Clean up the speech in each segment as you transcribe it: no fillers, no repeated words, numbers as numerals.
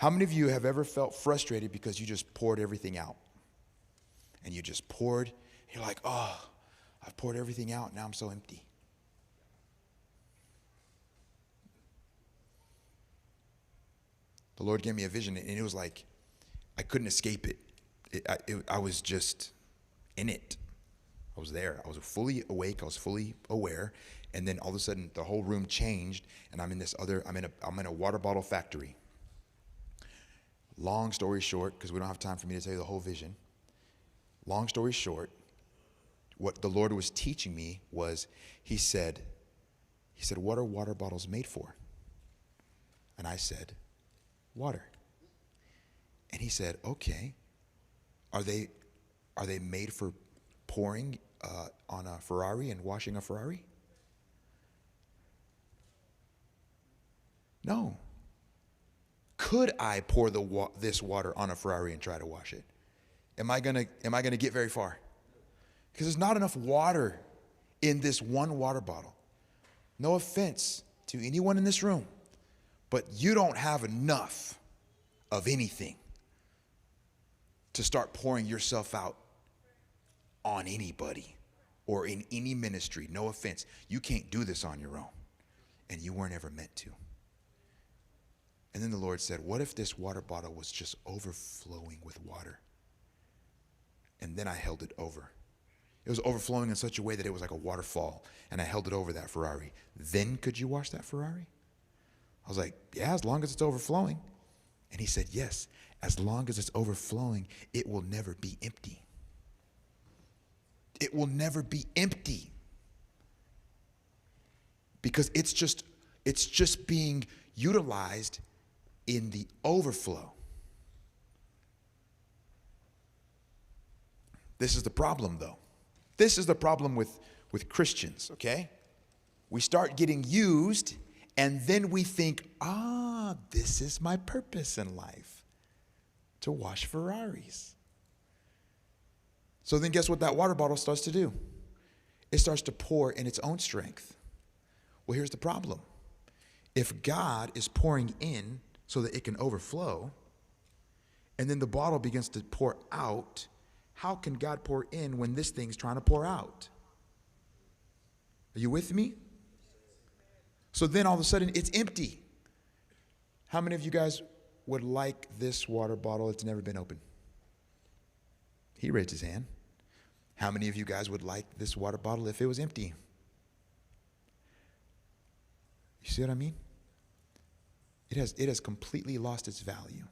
How many of you have ever felt frustrated because you just poured everything out? And you just poured, you're like, oh, I've poured everything out, now I'm so empty. The Lord gave me a vision, and it was like, I couldn't escape it. I was just in it. I was there. I was fully awake. I was fully aware. And then all of a sudden, the whole room changed, and I'm in a water bottle factory. Long story short, because we don't have time for me to tell you the whole vision. Long story short, what the Lord was teaching me was, He said, what are water bottles made for? And I said, water. And He said, okay, are they made for pouring on a Ferrari and washing a Ferrari? No. Could I pour this water on a Ferrari and try to wash it? Am I gonna get very far? Because there's not enough water in this one water bottle. No offense to anyone in this room, but you don't have enough of anything to start pouring yourself out on anybody or in any ministry. No offense. You can't do this on your own, and you weren't ever meant to. And then the Lord said, what if this water bottle was just overflowing with water? And then I held it over. It was overflowing in such a way that it was like a waterfall, and I held it over that Ferrari. Then could you wash that Ferrari? I was like, yeah, as long as it's overflowing. And He said, yes, as long as it's overflowing, it will never be empty. It will never be empty. Because it's just being utilized in the overflow. This is the problem, though. This is the problem with Christians, okay? We start getting used, and then we think, this is my purpose in life, to wash Ferraris. So then guess what that water bottle starts to do? It starts to pour in its own strength. Well, here's the problem. If God is pouring in so that it can overflow, and then the bottle begins to pour out, how can God pour in when this thing's trying to pour out? Are you with me? So then all of a sudden it's empty. How many of you guys would like this water bottle? It's never been opened. He raised his hand. How many of you guys would like this water bottle if it was empty? You see what I mean? It has completely lost its value.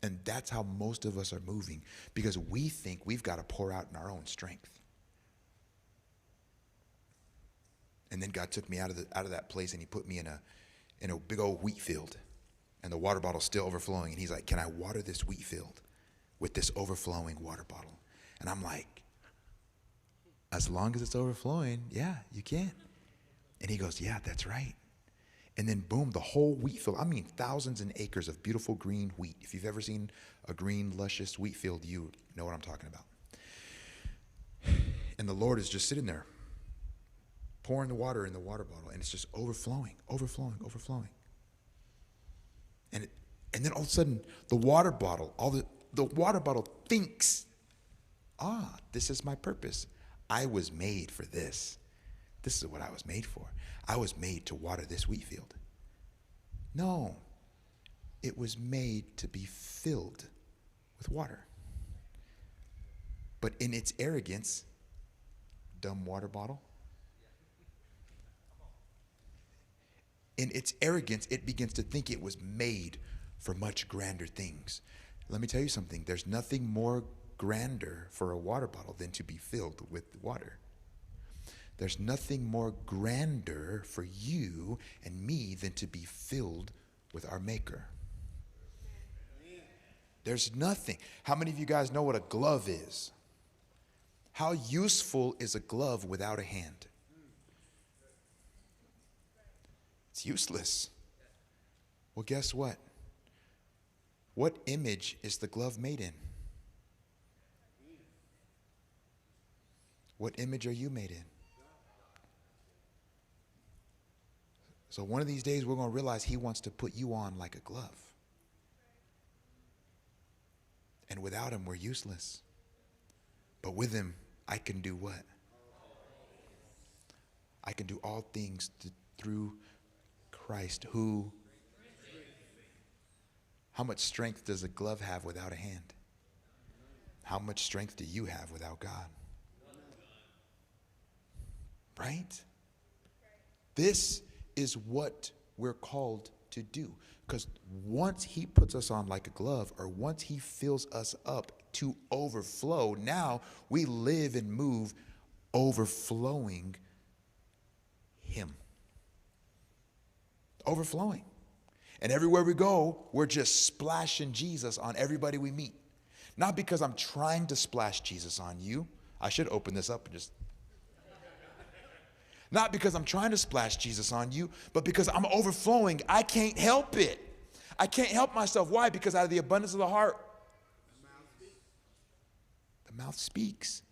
And that's how most of us are moving, because we think we've got to pour out in our own strength. And then God took me out of that place, and He put me in a big old wheat field, and the water bottle's still overflowing. And He's like, can I water this wheat field with this overflowing water bottle? And I'm like, as long as it's overflowing, yeah, you can. And He goes, yeah, that's right. And then boom, the whole wheat field, I mean thousands and acres of beautiful green wheat. If you've ever seen a green, luscious wheat field, you know what I'm talking about. And the Lord is just sitting there, pouring the water in the water bottle, and it's just overflowing, overflowing, overflowing. And then all of a sudden, the water bottle thinks, this is my purpose. I was made for this. This is what I was made for. I was made to water this wheat field. No, it was made to be filled with water. But in its arrogance, dumb water bottle, in its arrogance, it begins to think it was made for much grander things. Let me tell you something. There's nothing more grander for a water bottle than to be filled with water. There's nothing more grander for you and me than to be filled with our Maker. There's nothing. How many of you guys know what a glove is? How useful is a glove without a hand? It's useless. Well, guess what? What image is the glove made in? What image are you made in? So one of these days we're going to realize he wants to put you on like a glove. And without him, we're useless. But with him, I can do what? I can do all things through Christ who... How much strength does a glove have without a hand? How much strength do you have without God? Right? This is what we're called to do. Because once he puts us on like a glove, or once he fills us up to overflow, now we live and move overflowing him. Overflowing. And everywhere we go, we're just splashing Jesus on everybody we meet. Not because I'm trying to splash Jesus on you. I should open this up and just... Not because I'm trying to splash Jesus on you, but because I'm overflowing. I can't help it. I can't help myself. Why? Because out of the abundance of the heart, the mouth speaks.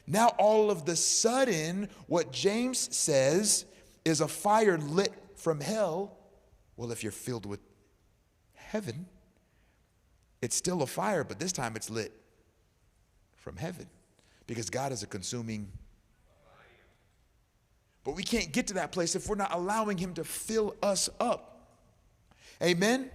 Now all of the sudden, what James says is a fire lit from hell. Well, if you're filled with heaven, it's still a fire, but this time it's lit from heaven. Because God is a consuming. But we can't get to that place if we're not allowing him to fill us up. Amen?